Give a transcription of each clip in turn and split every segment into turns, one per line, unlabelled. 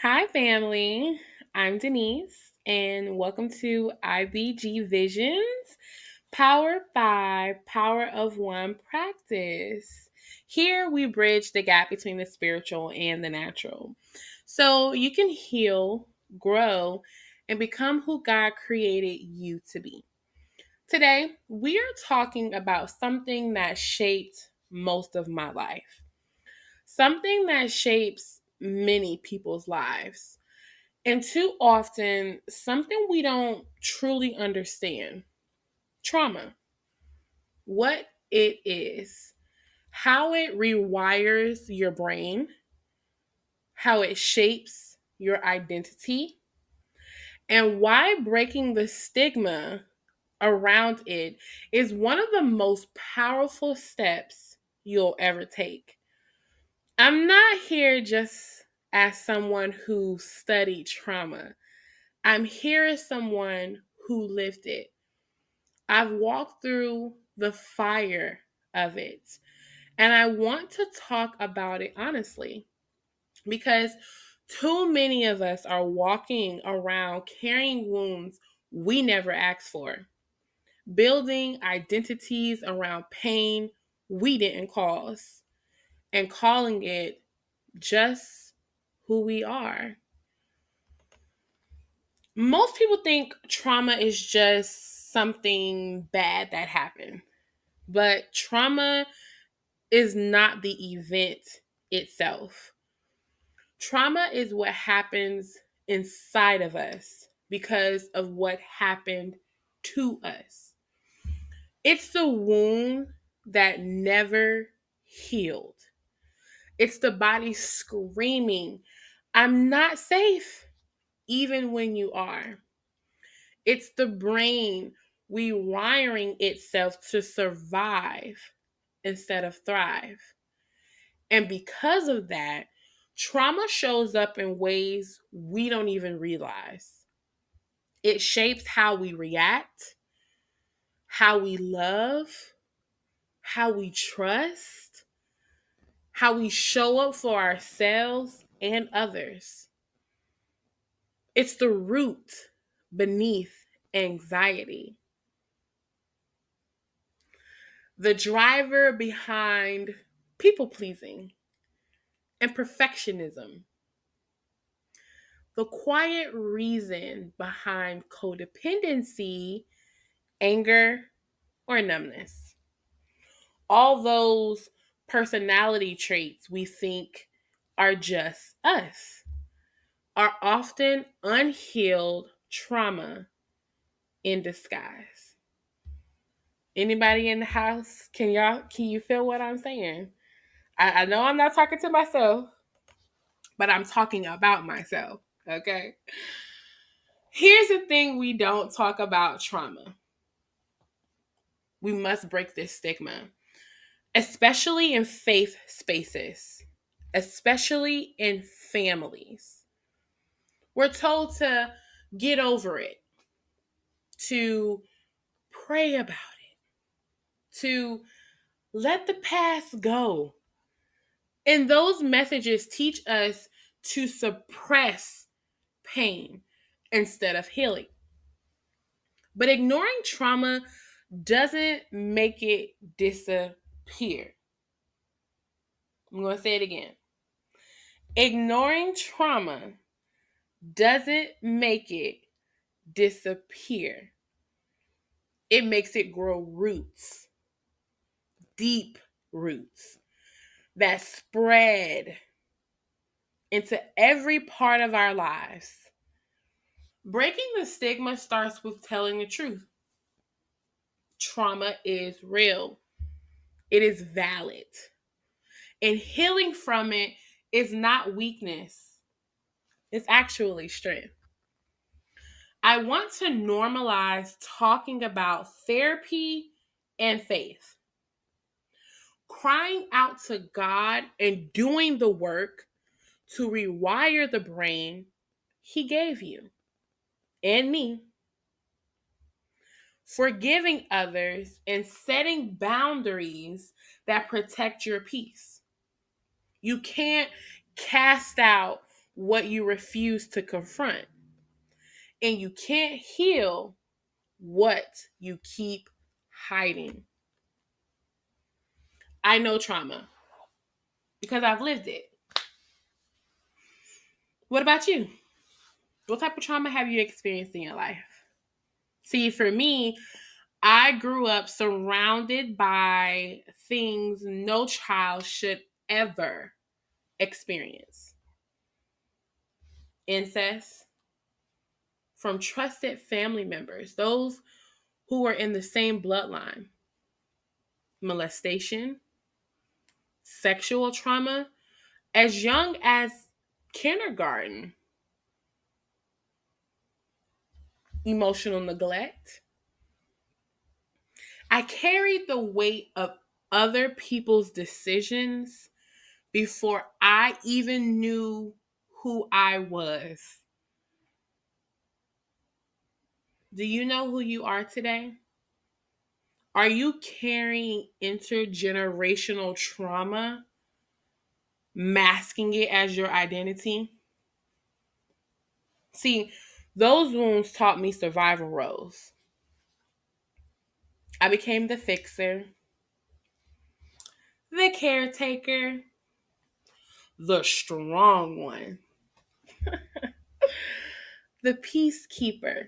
Hi, family. I'm Denise, and welcome to IBG Visions Power 5 Power of One practice. Here we bridge the gap between the spiritual and the natural so you can heal, grow, and become who God created you to be. Today, we are talking about something that shaped most of my life, something that shapes many people's lives. And too often, something we don't truly understand: trauma, what it is, how it rewires your brain, how it shapes your identity, and why breaking the stigma around it is one of the most powerful steps you'll ever take. I'm not here just as someone who studied trauma. I'm here as someone who lived it. I've walked through the fire of it. And I want to talk about it honestly because too many of us are walking around carrying wounds we never asked for, building identities around pain we didn't cause, and calling it just who we are. Most people think trauma is just something bad that happened, but trauma is not the event itself. Trauma is what happens inside of us because of what happened to us. It's the wound that never healed. It's the body screaming, I'm not safe, even when you are. It's the brain rewiring itself to survive instead of thrive. And because of that, trauma shows up in ways we don't even realize. It shapes how we react, how we love, how we trust, how we show up for ourselves and others. It's the root beneath anxiety, the driver behind people pleasing and perfectionism, the quiet reason behind codependency, anger, or numbness. All those personality traits we think are just us are often unhealed trauma in disguise. Anybody in the house? Can you feel what I'm saying? I know I'm not talking to myself, but I'm talking about myself. Okay. Here's the thing we don't talk about trauma. We must break this stigma, especially in faith spaces, especially in families. We're told to get over it, to pray about it, to let the past go. And those messages teach us to suppress pain instead of healing. But ignoring trauma doesn't make it disappear. I'm going to say it again. Ignoring trauma doesn't make it disappear. It makes it grow roots, deep roots that spread into every part of our lives. Breaking the stigma starts with telling the truth. Trauma is real, it is valid, and healing from it is not weakness, it's actually strength. I want to normalize talking about therapy and faith, crying out to God and doing the work to rewire the brain He gave you and me, forgiving others and setting boundaries that protect your peace. You can't cast out what you refuse to confront. And you can't heal what you keep hiding. I know trauma because I've lived it. What about you? What type of trauma have you experienced in your life? See, for me, I grew up surrounded by things no child should ever experience: incest from trusted family members, those who were in the same bloodline, molestation, sexual trauma as young as kindergarten, emotional neglect. I carried the weight of other people's decisions before I even knew who I was. Do you know who you are today? Are you carrying intergenerational trauma, masking it as your identity? See, those wounds taught me survival roles. I became the fixer, the caretaker, the strong one, the peacekeeper.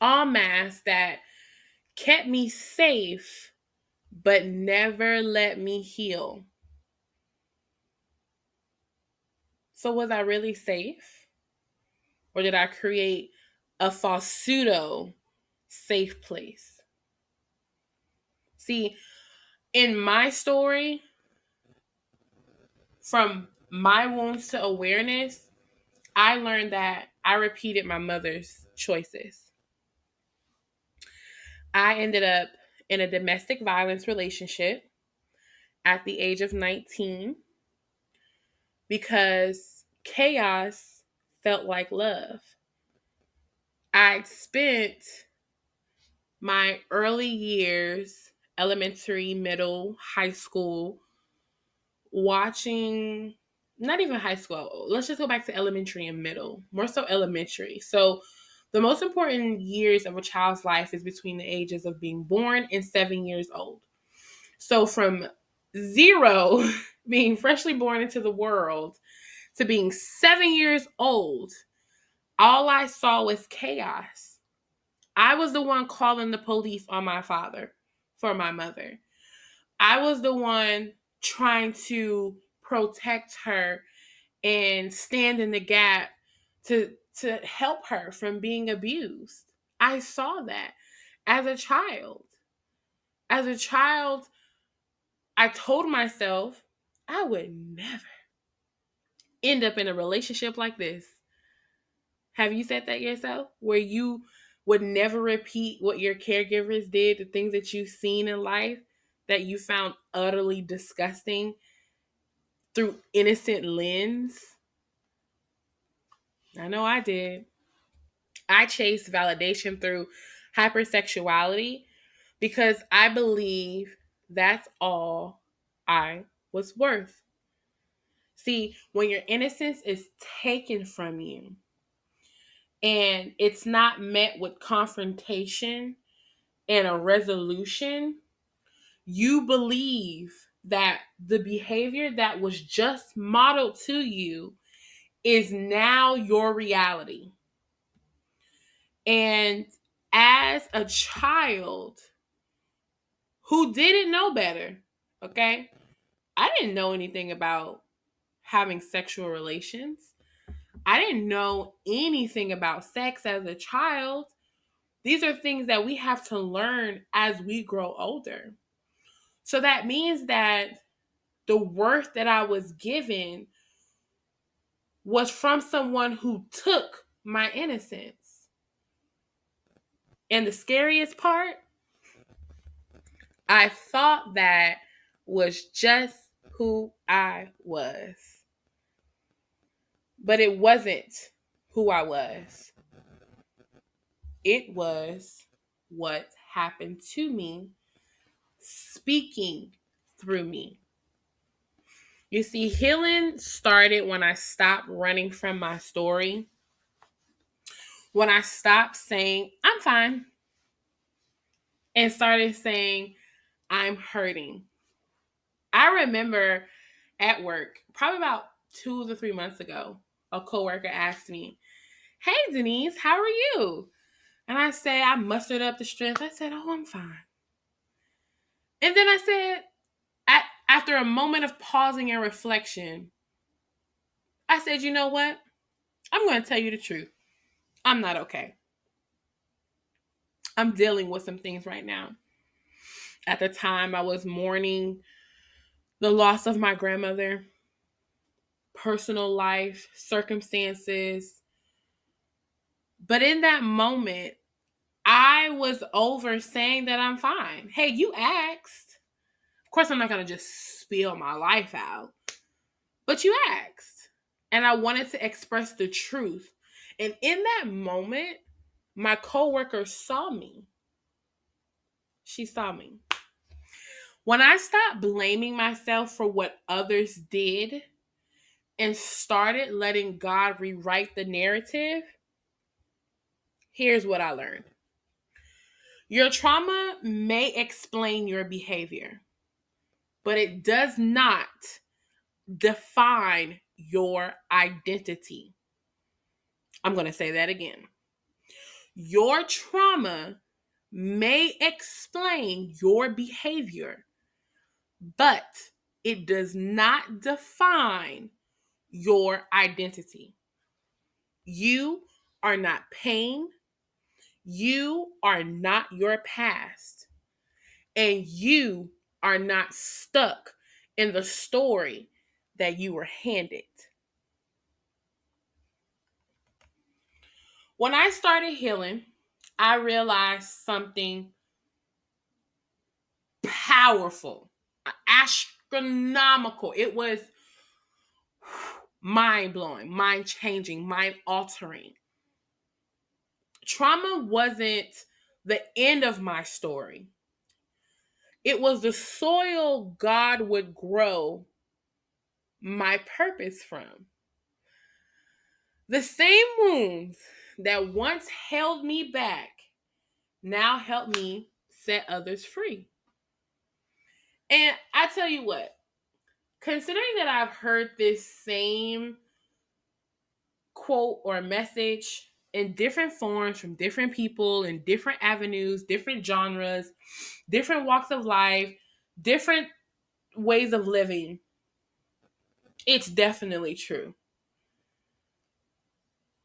All masks that kept me safe but never let me heal. So, was I really safe? Or did I create a false pseudo safe place? See, in my story, from my wounds to awareness, I learned that I repeated my mother's choices. I ended up in a domestic violence relationship at the age of 19 because chaos felt like love. I spent my early years, elementary, middle, high school, watching, not even high school, let's just go back to elementary and middle, more so elementary. So, the most important years of a child's life is between the ages of being born and 7 years old. So, from zero, being freshly born into the world, to being 7 years old, all I saw was chaos. I was the one calling the police on my father for my mother. I was the one trying to protect her and stand in the gap to help her from being abused. I saw that as a child. As a child, I told myself I would never end up in a relationship like this. Have you said that yourself? Where you would never repeat what your caregivers did, the things that you've seen in life that you found utterly disgusting through innocent lens? I know I did. I chased validation through hypersexuality because I believe that's all I was worth. See, when your innocence is taken from you and it's not met with confrontation and a resolution, you believe that the behavior that was just modeled to you is now your reality. And as a child who didn't know better, okay, I didn't know anything about having sexual relations. I didn't know anything about sex as a child. These are things that we have to learn as we grow older. So that means that the worth that I was given was from someone who took my innocence. And the scariest part, I thought that was just who I was. But it wasn't who I was. It was what happened to me, speaking through me. You see, healing started when I stopped running from my story, when I stopped saying, I'm fine, and started saying, I'm hurting. I remember at work, probably about 2 to 3 months ago, a coworker asked me, Hey, Denise, how are you? And I say, I mustered up the strength. I said, Oh, I'm fine. And then I said, after a moment of pausing and reflection, I said, You know what? I'm going to tell you the truth. I'm not okay. I'm dealing with some things right now. At the time, I was mourning the loss of my grandmother, personal life, circumstances. But in that moment, I was over saying that I'm fine. Hey, you asked. Of course, I'm not going to just spill my life out, but you asked. And I wanted to express the truth. And in that moment, my coworker saw me. She saw me. When I stopped blaming myself for what others did and started letting God rewrite the narrative, here's what I learned. Your trauma may explain your behavior, but it does not define your identity. I'm going to say that again. Your trauma may explain your behavior, but it does not define your identity. You are not pain. You are not your past. And you are not stuck in the story that you were handed. When I started healing, I realized something powerful, astronomical. It was mind blowing, mind changing, mind altering. Trauma wasn't the end of my story, it was the soil God would grow my purpose from. The same wounds that once held me back now help me set others free. And I tell you what, considering that I've heard this same quote or message in different forms from different people in different avenues, different genres, different walks of life, different ways of living, it's definitely true.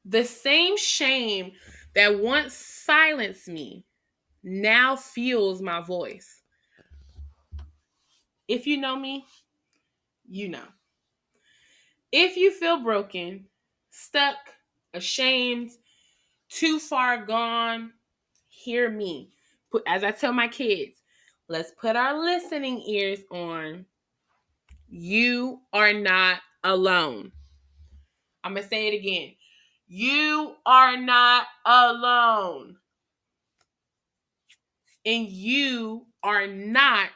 The same shame that once silenced me now fuels my voice. If you know me, you know. If you feel broken, stuck, ashamed, too far gone, hear me. As I tell my kids, let's put our listening ears on. You are not alone. I'm going to say it again. You are not alone. And you are not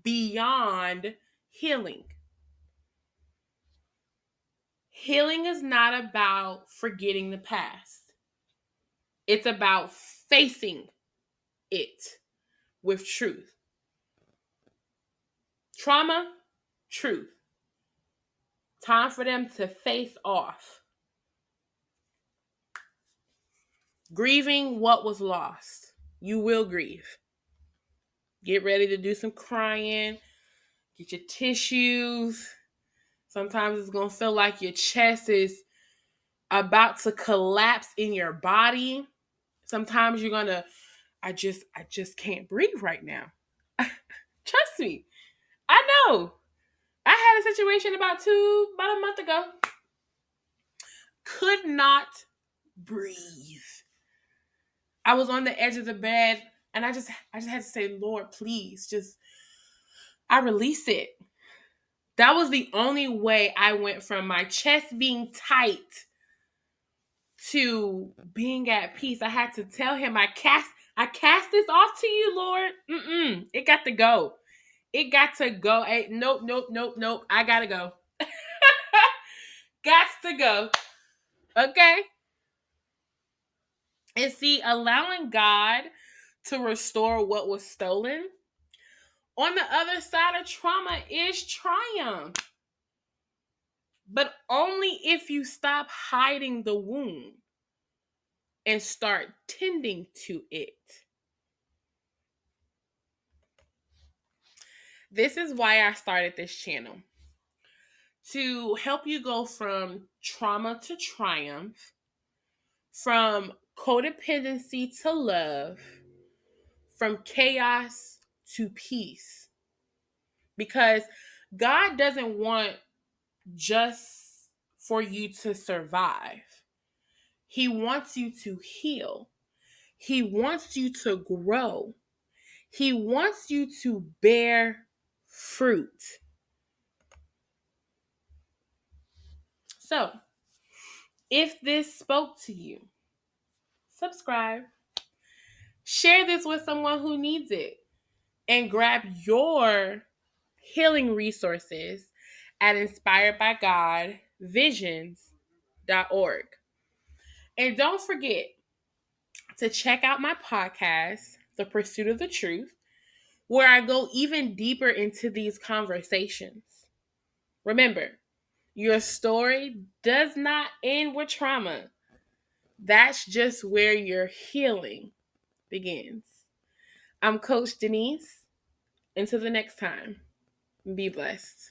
beyond healing. Healing is not about forgetting the past. It's about facing it with truth. Trauma, truth. Time for them to face off. Grieving what was lost. You will grieve. Get ready to do some crying. Get your tissues. Sometimes it's going to feel like your chest is about to collapse in your body. Sometimes you're going to, I just can't breathe right now. Trust me. I know. I had a situation about a month ago. Could not breathe. I was on the edge of the bed and I just had to say, Lord, please, I release it. That was the only way I went from my chest being tight to being at peace. I had to tell him, I cast this off to you, Lord. It got to go. It got to go. Hey, nope, nope, nope, nope. I gotta go. Gots to go. Okay. And see, allowing God to restore what was stolen on the other side of trauma is triumph. But only if you stop hiding the wound and start tending to it. This is why I started this channel, to help you go from trauma to triumph, from codependency to love, from chaos to peace. Because God doesn't want just for you to survive, He wants you to heal, He wants you to grow, He wants you to bear fruit. So, if this spoke to you, subscribe, share this with someone who needs it, and grab your healing resources at inspiredbygodvisions.org. And don't forget to check out my podcast, The Pursuit of the Truth, where I go even deeper into these conversations. Remember, your story does not end with trauma. That's just where your healing begins. I'm Coach Denise. Until the next time, be blessed.